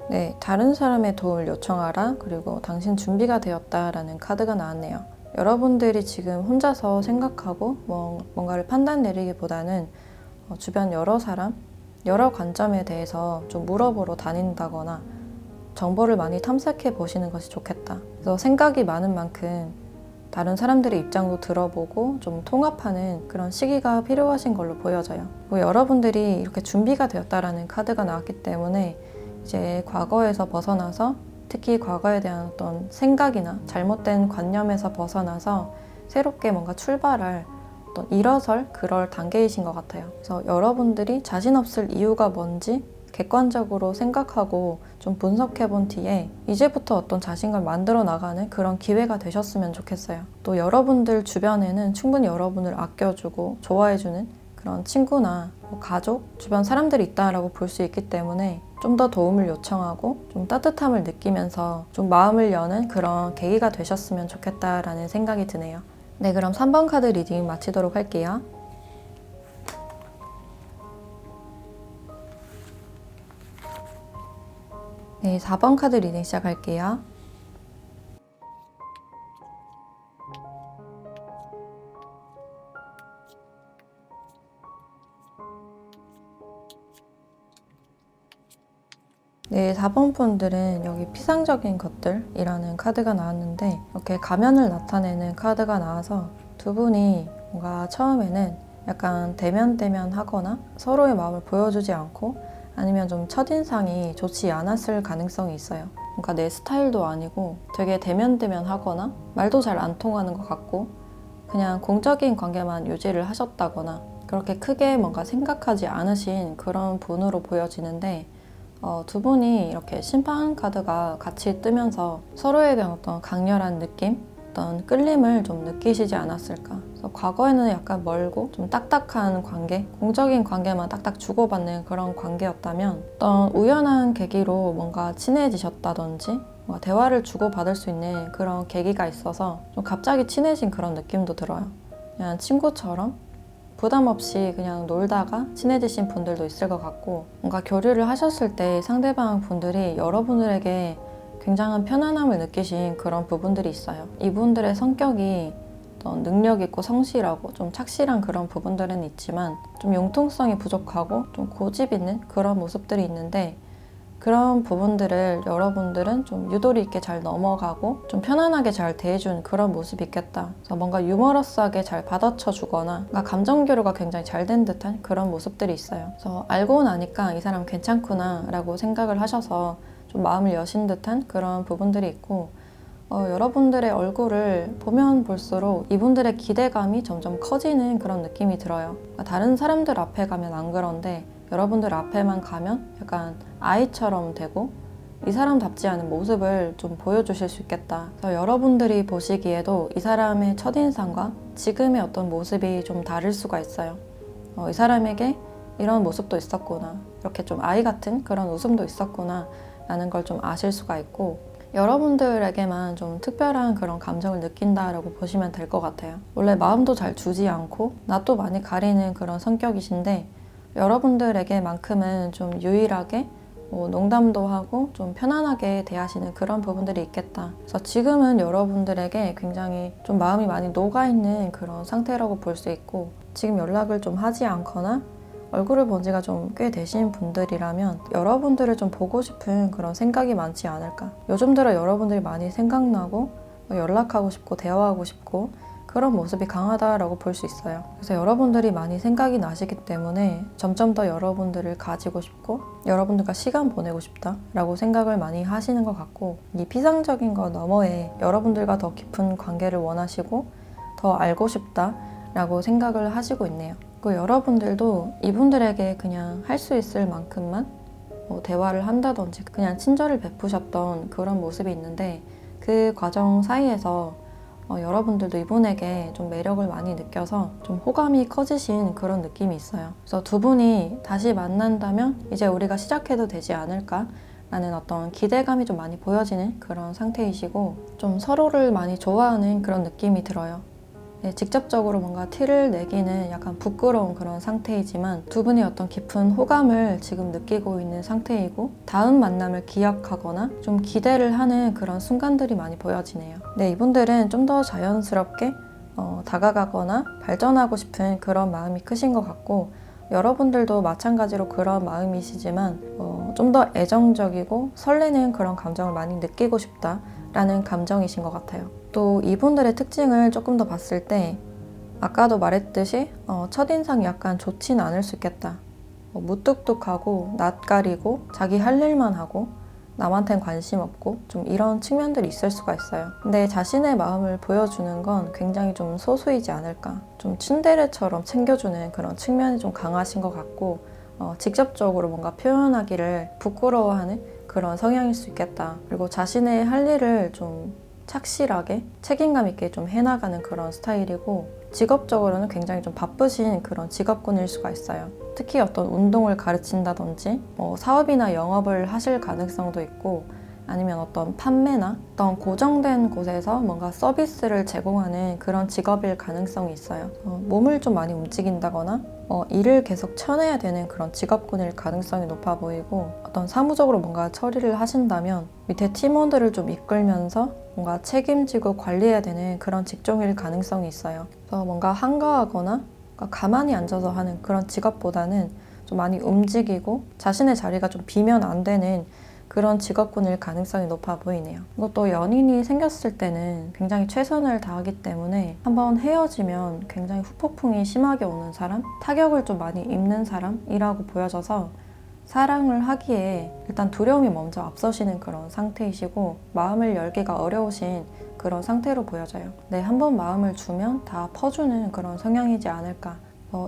네, 다른 사람의 도움을 요청하라, 그리고 당신 준비가 되었다라는 카드가 나왔네요. 여러분들이 지금 혼자서 생각하고 뭔가를 판단 내리기보다는 주변 여러 사람, 여러 관점에 대해서 좀 물어보러 다닌다거나 정보를 많이 탐색해 보시는 것이 좋겠다. 그래서 생각이 많은 만큼 다른 사람들의 입장도 들어보고 좀 통합하는 그런 시기가 필요하신 걸로 보여져요. 그리고 여러분들이 이렇게 준비가 되었다라는 카드가 나왔기 때문에 이제 과거에서 벗어나서 특히 과거에 대한 어떤 생각이나 잘못된 관념에서 벗어나서 새롭게 뭔가 출발할 어떤 일어설 그럴 단계이신 것 같아요. 그래서 여러분들이 자신 없을 이유가 뭔지 객관적으로 생각하고 좀 분석해 본 뒤에 이제부터 어떤 자신감을 만들어 나가는 그런 기회가 되셨으면 좋겠어요. 또 여러분들 주변에는 충분히 여러분을 아껴주고 좋아해주는 그런 친구나 가족, 주변 사람들이 있다라고 볼 수 있기 때문에 좀 더 도움을 요청하고 좀 따뜻함을 느끼면서 좀 마음을 여는 그런 계기가 되셨으면 좋겠다라는 생각이 드네요. 네, 그럼 3번 카드 리딩 마치도록 할게요. 네, 4번 카드 리딩 시작할게요. 네, 4번 분들은 여기 피상적인 것들이라는 카드가 나왔는데 이렇게 가면을 나타내는 카드가 나와서 두 분이 뭔가 처음에는 약간 대면하거나 서로의 마음을 보여주지 않고 아니면 좀 첫인상이 좋지 않았을 가능성이 있어요. 뭔가 내 스타일도 아니고 되게 대면하거나 말도 잘 안 통하는 것 같고 그냥 공적인 관계만 유지를 하셨다거나 그렇게 크게 뭔가 생각하지 않으신 그런 분으로 보여지는데 두 분이 이렇게 심판 카드가 같이 뜨면서 서로에 대한 어떤 강렬한 느낌, 어떤 끌림을 좀 느끼시지 않았을까. 그래서 과거에는 약간 멀고 좀 딱딱한 관계, 공적인 관계만 딱딱 주고받는 그런 관계였다면 어떤 우연한 계기로 뭔가 친해지셨다든지 뭔가 대화를 주고받을 수 있는 그런 계기가 있어서 좀 갑자기 친해진 그런 느낌도 들어요. 그냥 친구처럼 부담 없이 그냥 놀다가 친해지신 분들도 있을 것 같고 뭔가 교류를 하셨을 때 상대방 분들이 여러분들에게 굉장한 편안함을 느끼신 그런 부분들이 있어요. 이분들의 성격이 어떤 능력 있고 성실하고 좀 착실한 그런 부분들은 있지만 좀 융통성이 부족하고 좀 고집 있는 그런 모습들이 있는데 그런 부분들을 여러분들은 좀 유도리 있게 잘 넘어가고 좀 편안하게 잘 대해준 그런 모습이 있겠다. 그래서 뭔가 유머러스하게 잘 받아쳐 주거나 뭔가 감정 교류가 굉장히 잘 된 듯한 그런 모습들이 있어요. 그래서 알고 나니까 이 사람 괜찮구나 라고 생각을 하셔서 좀 마음을 여신 듯한 그런 부분들이 있고 여러분들의 얼굴을 보면 볼수록 이분들의 기대감이 점점 커지는 그런 느낌이 들어요. 그러니까 다른 사람들 앞에 가면 안 그런데 여러분들 앞에만 가면 약간 아이처럼 되고 이 사람답지 않은 모습을 좀 보여주실 수 있겠다. 그래서 여러분들이 보시기에도 이 사람의 첫인상과 지금의 어떤 모습이 좀 다를 수가 있어요. 이 사람에게 이런 모습도 있었구나. 이렇게 좀 아이 같은 그런 웃음도 있었구나 라는 걸 좀 아실 수가 있고 여러분들에게만 좀 특별한 그런 감정을 느낀다라고 보시면 될 것 같아요. 원래 마음도 잘 주지 않고 낯도 많이 가리는 그런 성격이신데 여러분들에게만큼은 좀 유일하게 농담도 하고 좀 편안하게 대하시는 그런 부분들이 있겠다. 그래서 지금은 여러분들에게 굉장히 좀 마음이 많이 녹아있는 그런 상태라고 볼 수 있고 지금 연락을 좀 하지 않거나 얼굴을 본 지가 좀 꽤 되신 분들이라면 여러분들을 좀 보고 싶은 그런 생각이 많지 않을까. 요즘 들어 여러분들이 많이 생각나고 연락하고 싶고 대화하고 싶고 그런 모습이 강하다라고 볼 수 있어요. 그래서 여러분들이 많이 생각이 나시기 때문에 점점 더 여러분들을 가지고 싶고 여러분들과 시간 보내고 싶다라고 생각을 많이 하시는 것 같고 이 피상적인 것 너머에 여러분들과 더 깊은 관계를 원하시고 더 알고 싶다라고 생각을 하시고 있네요. 그리고 여러분들도 이분들에게 그냥 할 수 있을 만큼만 대화를 한다든지 그냥 친절을 베푸셨던 그런 모습이 있는데 그 과정 사이에서 여러분들도 이분에게 좀 매력을 많이 느껴서 좀 호감이 커지신 그런 느낌이 있어요. 그래서 두 분이 다시 만난다면 이제 우리가 시작해도 되지 않을까 라는 어떤 기대감이 좀 많이 보여지는 그런 상태이시고 좀 서로를 많이 좋아하는 그런 느낌이 들어요. 네, 직접적으로 뭔가 티를 내기는 약간 부끄러운 그런 상태이지만 두 분이 어떤 깊은 호감을 지금 느끼고 있는 상태이고 다음 만남을 기약하거나 좀 기대를 하는 그런 순간들이 많이 보여지네요. 네, 이분들은 좀 더 자연스럽게 다가가거나 발전하고 싶은 그런 마음이 크신 것 같고 여러분들도 마찬가지로 그런 마음이시지만 좀 더 애정적이고 설레는 그런 감정을 많이 느끼고 싶다라는 감정이신 것 같아요. 또 이분들의 특징을 조금 더 봤을 때 아까도 말했듯이 첫인상이 약간 좋진 않을 수 있겠다. 무뚝뚝하고 낯가리고 자기 할 일만 하고 남한텐 관심 없고 좀 이런 측면들이 있을 수가 있어요. 근데 자신의 마음을 보여주는 건 굉장히 좀 소수이지 않을까. 좀 츤데레처럼 챙겨주는 그런 측면이 좀 강하신 것 같고 직접적으로 뭔가 표현하기를 부끄러워하는 그런 성향일 수 있겠다. 그리고 자신의 할 일을 좀 착실하게 책임감 있게 좀 해나가는 그런 스타일이고 직업적으로는 굉장히 좀 바쁘신 그런 직업군일 수가 있어요. 특히 어떤 운동을 가르친다든지 사업이나 영업을 하실 가능성도 있고 아니면 어떤 판매나 어떤 고정된 곳에서 뭔가 서비스를 제공하는 그런 직업일 가능성이 있어요. 몸을 좀 많이 움직인다거나 일을 계속 쳐내야 되는 그런 직업군일 가능성이 높아 보이고 어떤 사무적으로 뭔가 처리를 하신다면 밑에 팀원들을 좀 이끌면서 뭔가 책임지고 관리해야 되는 그런 직종일 가능성이 있어요. 그래서 뭔가 한가하거나 가만히 앉아서 하는 그런 직업보다는 좀 많이 움직이고 자신의 자리가 좀 비면 안 되는 그런 직업군일 가능성이 높아 보이네요. 이것도 연인이 생겼을 때는 굉장히 최선을 다하기 때문에 한번 헤어지면 굉장히 후폭풍이 심하게 오는 사람, 타격을 좀 많이 입는 사람이라고 보여져서 사랑을 하기에 일단 두려움이 먼저 앞서시는 그런 상태이시고 마음을 열기가 어려우신 그런 상태로 보여져요. 네, 한번 마음을 주면 다 퍼주는 그런 성향이지 않을까.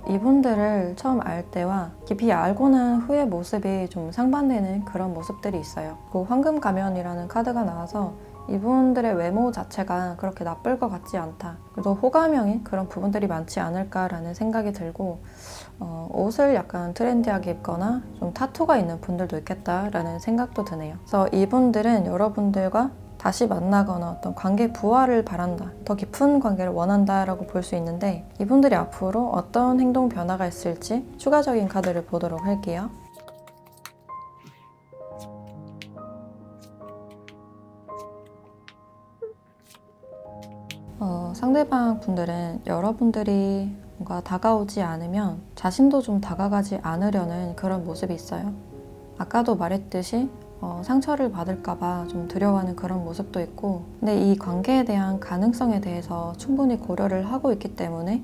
이분들을 처음 알 때와 깊이 알고 난 후의 모습이 좀 상반되는 그런 모습들이 있어요. 그 황금 가면이라는 카드가 나와서 이분들의 외모 자체가 그렇게 나쁠 것 같지 않다. 그래도 호감형인 그런 부분들이 많지 않을까라는 생각이 들고 옷을 약간 트렌디하게 입거나 좀 타투가 있는 분들도 있겠다라는 생각도 드네요. 그래서 이분들은 여러분들과 다시 만나거나 어떤 관계 부활을 바란다, 더 깊은 관계를 원한다라고 볼 수 있는데 이분들이 앞으로 어떤 행동 변화가 있을지 추가적인 카드를 보도록 할게요. 상대방 분들은 여러분들이 뭔가 다가오지 않으면 자신도 좀 다가가지 않으려는 그런 모습이 있어요. 아까도 말했듯이 상처를 받을까봐 좀 두려워하는 그런 모습도 있고 근데 이 관계에 대한 가능성에 대해서 충분히 고려를 하고 있기 때문에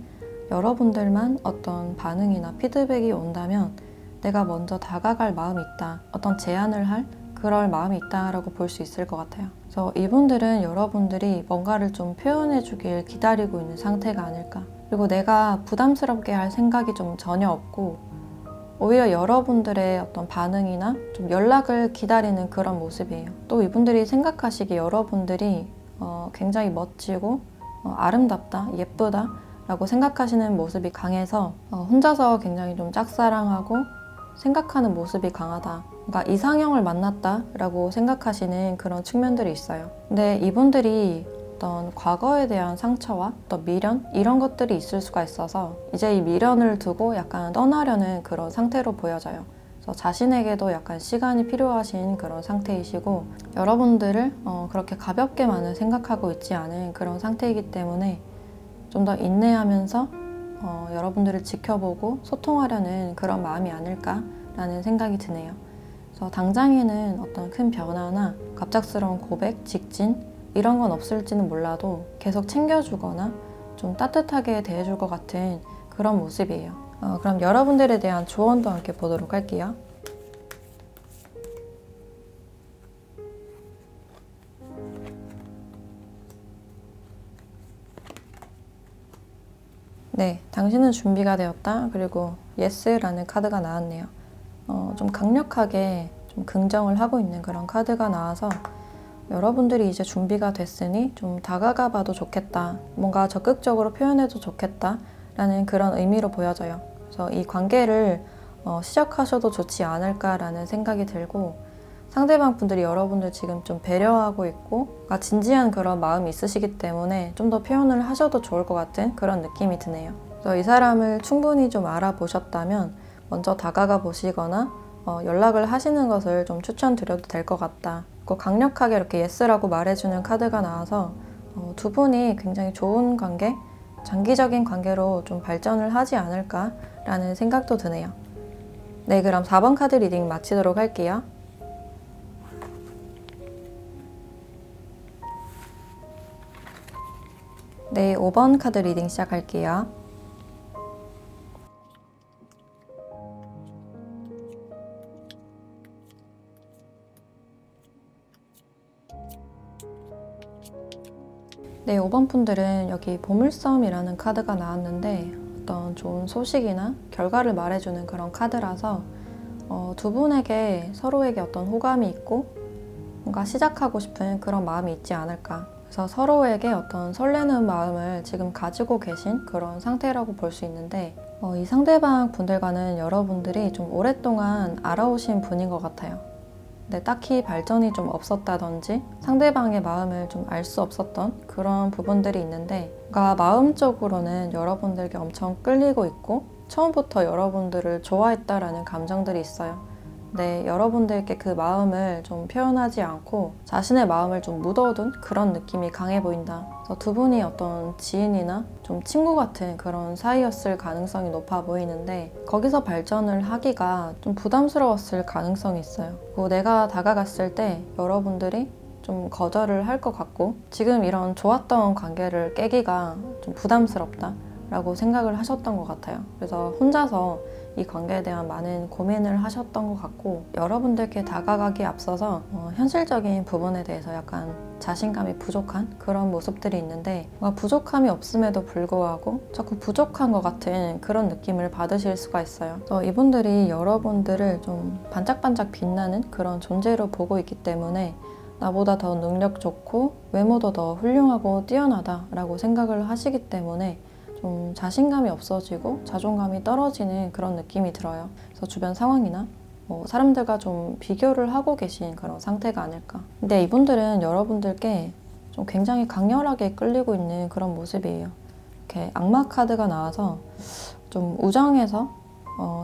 여러분들만 어떤 반응이나 피드백이 온다면 내가 먼저 다가갈 마음이 있다, 어떤 제안을 할 그럴 마음이 있다라고 볼 수 있을 것 같아요. 그래서 이분들은 여러분들이 뭔가를 좀 표현해 주길 기다리고 있는 상태가 아닐까. 그리고 내가 부담스럽게 할 생각이 좀 전혀 없고 오히려 여러분들의 어떤 반응이나 좀 연락을 기다리는 그런 모습이에요. 또 이분들이 생각하시기에 여러분들이 굉장히 멋지고 아름답다, 예쁘다 라고 생각하시는 모습이 강해서 혼자서 굉장히 좀 짝사랑하고 생각하는 모습이 강하다. 그러니까 이상형을 만났다 라고 생각하시는 그런 측면들이 있어요. 근데 이분들이 어떤 과거에 대한 상처와 어떤 미련 이런 것들이 있을 수가 있어서 이제 이 미련을 두고 약간 떠나려는 그런 상태로 보여져요. 그래서 자신에게도 약간 시간이 필요하신 그런 상태이시고 여러분들을 그렇게 가볍게만은 생각하고 있지 않은 그런 상태이기 때문에 좀 더 인내하면서 여러분들을 지켜보고 소통하려는 그런 마음이 아닐까라는 생각이 드네요. 그래서 당장에는 어떤 큰 변화나 갑작스러운 고백, 직진 이런 건 없을지는 몰라도 계속 챙겨주거나 좀 따뜻하게 대해줄 것 같은 그런 모습이에요. 그럼 여러분들에 대한 조언도 함께 보도록 할게요. 네, 당신은 준비가 되었다. 그리고 Yes라는 카드가 나왔네요. 좀 강력하게 좀 긍정을 하고 있는 그런 카드가 나와서 여러분들이 이제 준비가 됐으니 좀 다가가 봐도 좋겠다. 뭔가 적극적으로 표현해도 좋겠다. 라는 그런 의미로 보여져요. 그래서 이 관계를 시작하셔도 좋지 않을까라는 생각이 들고 상대방 분들이 여러분들 지금 좀 배려하고 있고 진지한 그런 마음이 있으시기 때문에 좀 더 표현을 하셔도 좋을 것 같은 그런 느낌이 드네요. 그래서 이 사람을 충분히 좀 알아보셨다면 먼저 다가가 보시거나 연락을 하시는 것을 좀 추천드려도 될 것 같다. 강력하게 이렇게 예스라고 말해주는 카드가 나와서 두 분이 굉장히 좋은 관계, 장기적인 관계로 좀 발전을 하지 않을까라는 생각도 드네요. 네, 그럼 4번 카드 리딩 마치도록 할게요. 네, 5번 카드 리딩 시작할게요. 네, 5번 분들은 여기 보물섬이라는 카드가 나왔는데 어떤 좋은 소식이나 결과를 말해주는 그런 카드라서 두 분에게 서로에게 어떤 호감이 있고 뭔가 시작하고 싶은 그런 마음이 있지 않을까. 그래서 서로에게 어떤 설레는 마음을 지금 가지고 계신 그런 상태라고 볼 수 있는데 이 상대방 분들과는 여러분들이 좀 오랫동안 알아오신 분인 것 같아요. 근데 딱히 발전이 좀 없었다든지 상대방의 마음을 좀 알 수 없었던 그런 부분들이 있는데 그러니까 마음적으로는 여러분들께 엄청 끌리고 있고 처음부터 여러분들을 좋아했다라는 감정들이 있어요. 근데 여러분들께 그 마음을 좀 표현하지 않고 자신의 마음을 좀 묻어둔 그런 느낌이 강해 보인다. 그래서 두 분이 어떤 지인이나 좀 친구 같은 그런 사이였을 가능성이 높아 보이는데 거기서 발전을 하기가 좀 부담스러웠을 가능성이 있어요. 그리고 내가 다가갔을 때 여러분들이 좀 거절을 할 것 같고 지금 이런 좋았던 관계를 깨기가 좀 부담스럽다 라고 생각을 하셨던 것 같아요. 그래서 혼자서 이 관계에 대한 많은 고민을 하셨던 것 같고 여러분들께 다가가기에 앞서서 현실적인 부분에 대해서 약간 자신감이 부족한 그런 모습들이 있는데 부족함이 없음에도 불구하고 자꾸 부족한 것 같은 그런 느낌을 받으실 수가 있어요. 그래서 이분들이 여러분들을 좀 반짝반짝 빛나는 그런 존재로 보고 있기 때문에 나보다 더 능력 좋고 외모도 더 훌륭하고 뛰어나다라고 생각을 하시기 때문에 좀 자신감이 없어지고 자존감이 떨어지는 그런 느낌이 들어요. 그래서 주변 상황이나 사람들과 좀 비교를 하고 계신 그런 상태가 아닐까. 근데 이분들은 여러분들께 좀 굉장히 강렬하게 끌리고 있는 그런 모습이에요. 이렇게 악마 카드가 나와서 좀 우정에서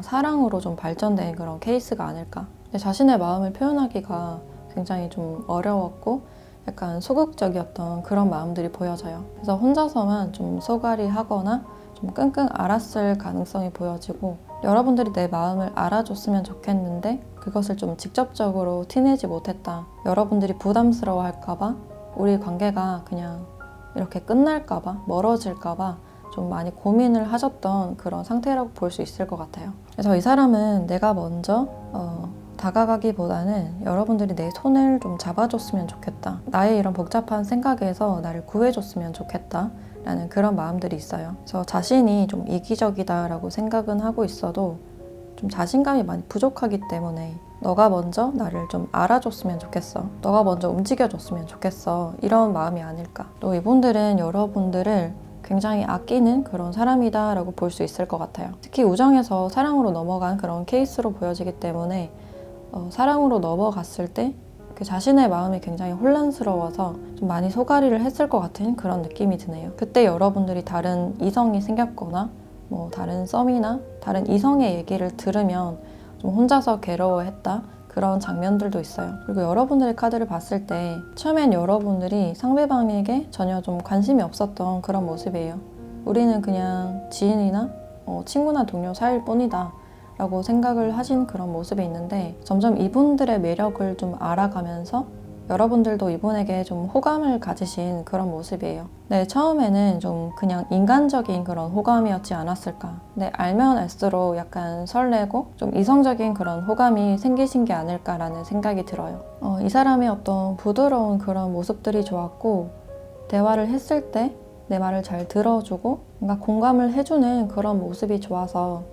사랑으로 좀 발전된 그런 케이스가 아닐까. 근데 자신의 마음을 표현하기가 굉장히 좀 어려웠고 약간 소극적이었던 그런 마음들이 보여져요. 그래서 혼자서만 좀 소갈이 하거나 좀 끙끙 앓았을 가능성이 보여지고 여러분들이 내 마음을 알아줬으면 좋겠는데 그것을 좀 직접적으로 티내지 못했다. 여러분들이 부담스러워 할까봐 우리 관계가 그냥 이렇게 끝날까봐 멀어질까봐 좀 많이 고민을 하셨던 그런 상태라고 볼 수 있을 것 같아요. 그래서 이 사람은 내가 먼저 다가가기보다는 여러분들이 내 손을 좀 잡아줬으면 좋겠다. 나의 이런 복잡한 생각에서 나를 구해줬으면 좋겠다. 라는 그런 마음들이 있어요. 그래서 자신이 좀 이기적이다라고 생각은 하고 있어도 좀 자신감이 많이 부족하기 때문에 너가 먼저 나를 좀 알아줬으면 좋겠어. 너가 먼저 움직여줬으면 좋겠어. 이런 마음이 아닐까. 또 이분들은 여러분들을 굉장히 아끼는 그런 사람이다 라고 볼 수 있을 것 같아요. 특히 우정에서 사랑으로 넘어간 그런 케이스로 보여지기 때문에 사랑으로 넘어갔을 때 그 자신의 마음이 굉장히 혼란스러워서 좀 많이 소갈이를 했을 것 같은 그런 느낌이 드네요. 그때 여러분들이 다른 이성이 생겼거나 다른 썸이나 다른 이성의 얘기를 들으면 좀 혼자서 괴로워했다 그런 장면들도 있어요. 그리고 여러분들의 카드를 봤을 때 처음엔 여러분들이 상대방에게 전혀 좀 관심이 없었던 그런 모습이에요. 우리는 그냥 지인이나 친구나 동료 사이일 뿐이다 라고 생각을 하신 그런 모습이 있는데 점점 이분들의 매력을 좀 알아가면서 여러분들도 이분에게 좀 호감을 가지신 그런 모습이에요. 네, 처음에는 좀 그냥 인간적인 그런 호감이었지 않았을까. 근데 알면 알수록 약간 설레고 좀 이성적인 그런 호감이 생기신 게 아닐까라는 생각이 들어요. 이 사람의 어떤 부드러운 그런 모습들이 좋았고 대화를 했을 때 내 말을 잘 들어주고 뭔가 공감을 해주는 그런 모습이 좋아서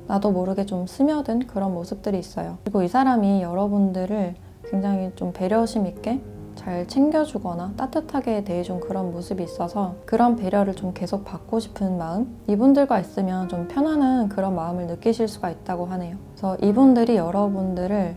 나도 모르게 좀 스며든 그런 모습들이 있어요. 그리고 이 사람이 여러분들을 굉장히 좀 배려심 있게 잘 챙겨주거나 따뜻하게 대해준 그런 모습이 있어서 그런 배려를 좀 계속 받고 싶은 마음? 이분들과 있으면 좀 편안한 그런 마음을 느끼실 수가 있다고 하네요. 그래서 이분들이 여러분들을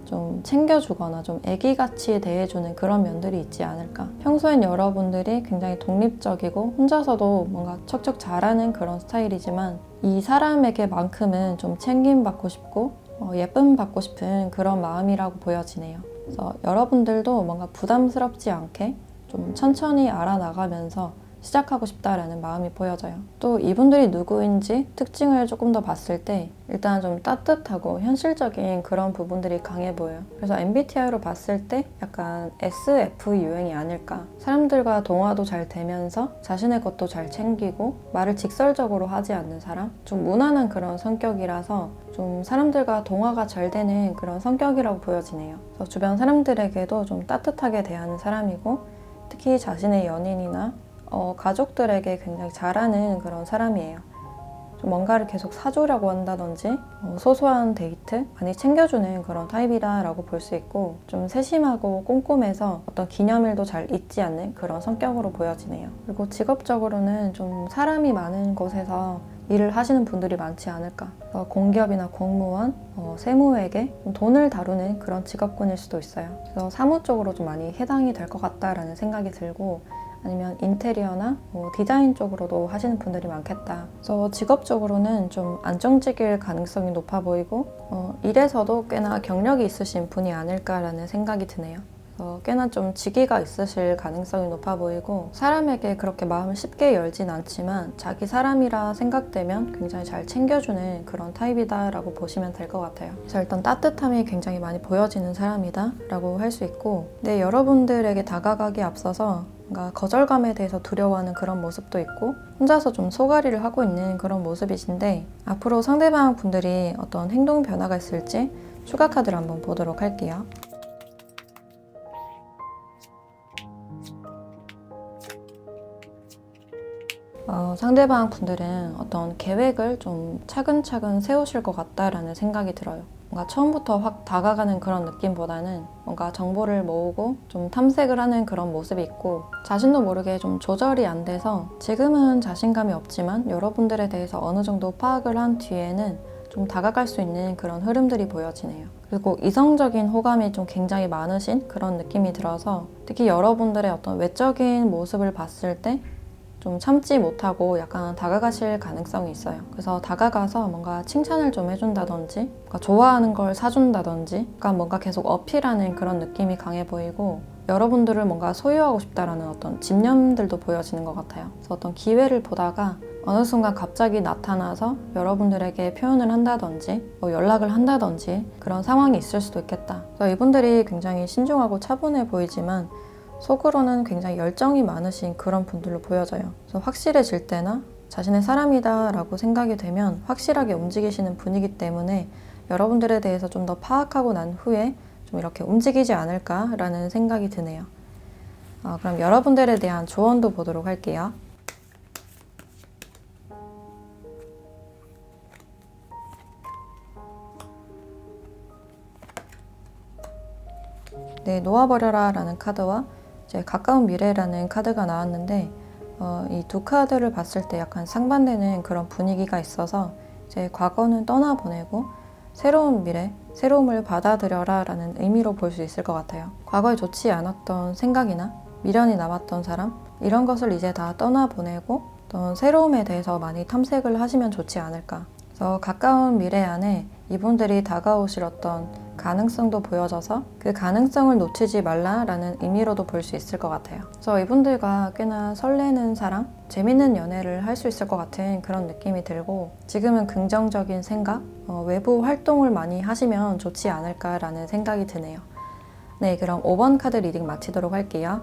좀 챙겨주거나 좀 애기같이 대해주는 그런 면들이 있지 않을까. 평소엔 여러분들이 굉장히 독립적이고 혼자서도 뭔가 척척 잘하는 그런 스타일이지만 이 사람에게만큼은 좀 챙김받고 싶고 예쁨 받고 싶은 그런 마음이라고 보여지네요. 그래서 여러분들도 뭔가 부담스럽지 않게 좀 천천히 알아나가면서 시작하고 싶다라는 마음이 보여져요. 또 이분들이 누구인지 특징을 조금 더 봤을 때 일단 좀 따뜻하고 현실적인 그런 부분들이 강해 보여요. 그래서 MBTI로 봤을 때 약간 SF 유형이 아닐까. 사람들과 동화도 잘 되면서 자신의 것도 잘 챙기고 말을 직설적으로 하지 않는 사람? 좀 무난한 그런 성격이라서 좀 사람들과 동화가 잘 되는 그런 성격이라고 보여지네요. 그래서 주변 사람들에게도 좀 따뜻하게 대하는 사람이고 특히 자신의 연인이나 가족들에게 굉장히 잘하는 그런 사람이에요. 좀 뭔가를 계속 사주려고 한다든지 소소한 데이트 많이 챙겨주는 그런 타입이다라고 볼 수 있고, 좀 세심하고 꼼꼼해서 어떤 기념일도 잘 잊지 않는 그런 성격으로 보여지네요. 그리고 직업적으로는 좀 사람이 많은 곳에서 일을 하시는 분들이 많지 않을까. 공기업이나 공무원, 세무회계, 돈을 다루는 그런 직업군일 수도 있어요. 그래서 사무 쪽으로 좀 많이 해당이 될 것 같다라는 생각이 들고, 아니면 인테리어나 디자인 쪽으로도 하시는 분들이 많겠다. 그래서 직업적으로는 좀 안정적일 가능성이 높아 보이고, 일에서도 꽤나 경력이 있으신 분이 아닐까라는 생각이 드네요. 꽤나 좀 직위가 있으실 가능성이 높아 보이고, 사람에게 그렇게 마음을 쉽게 열진 않지만 자기 사람이라 생각되면 굉장히 잘 챙겨주는 그런 타입이다라고 보시면 될 것 같아요. 그래서 일단 따뜻함이 굉장히 많이 보여지는 사람이다라고 할 수 있고, 근데 여러분들에게 다가가기에 앞서서 뭔가 거절감에 대해서 두려워하는 그런 모습도 있고, 혼자서 좀 소가리를 하고 있는 그런 모습이신데, 앞으로 상대방 분들이 어떤 행동 변화가 있을지 추가 카드를 한번 보도록 할게요. 상대방 분들은 어떤 계획을 좀 차근차근 세우실 것 같다라는 생각이 들어요. 뭔가 처음부터 확 다가가는 그런 느낌보다는 뭔가 정보를 모으고 좀 탐색을 하는 그런 모습이 있고, 자신도 모르게 좀 조절이 안 돼서 지금은 자신감이 없지만 여러분들에 대해서 어느 정도 파악을 한 뒤에는 좀 다가갈 수 있는 그런 흐름들이 보여지네요. 그리고 이성적인 호감이 좀 굉장히 많으신 그런 느낌이 들어서, 특히 여러분들의 어떤 외적인 모습을 봤을 때 좀 참지 못하고 약간 다가가실 가능성이 있어요. 그래서 다가가서 뭔가 칭찬을 좀 해준다든지, 뭔가 좋아하는 걸 사준다든지, 약간 뭔가 계속 어필하는 그런 느낌이 강해 보이고, 여러분들을 뭔가 소유하고 싶다라는 어떤 집념들도 보여지는 것 같아요. 그래서 어떤 기회를 보다가 어느 순간 갑자기 나타나서 여러분들에게 표현을 한다든지 연락을 한다든지 그런 상황이 있을 수도 있겠다. 그래서 이분들이 굉장히 신중하고 차분해 보이지만 속으로는 굉장히 열정이 많으신 그런 분들로 보여져요. 그래서 확실해질 때나 자신의 사람이다 라고 생각이 되면 확실하게 움직이시는 분이기 때문에 여러분들에 대해서 좀 더 파악하고 난 후에 좀 이렇게 움직이지 않을까라는 생각이 드네요. 그럼 여러분들에 대한 조언도 보도록 할게요. 네, 놓아버려라 라는 카드와 이제 가까운 미래라는 카드가 나왔는데, 이 두 카드를 봤을 때 약간 상반되는 그런 분위기가 있어서, 이제 과거는 떠나보내고 새로운 미래, 새로움을 받아들여라 라는 의미로 볼 수 있을 것 같아요. 과거에 좋지 않았던 생각이나 미련이 남았던 사람, 이런 것을 이제 다 떠나보내고 어떤 새로움에 대해서 많이 탐색을 하시면 좋지 않을까. 그래서 가까운 미래 안에 이분들이 다가오실 어떤 가능성도 보여져서 그 가능성을 놓치지 말라라는 의미로도 볼 수 있을 것 같아요. 그래서 이분들과 꽤나 설레는 사랑, 재밌는 연애를 할 수 있을 것 같은 그런 느낌이 들고, 지금은 긍정적인 생각, 외부 활동을 많이 하시면 좋지 않을까라는 생각이 드네요. 네, 그럼 5번 카드 리딩 마치도록 할게요.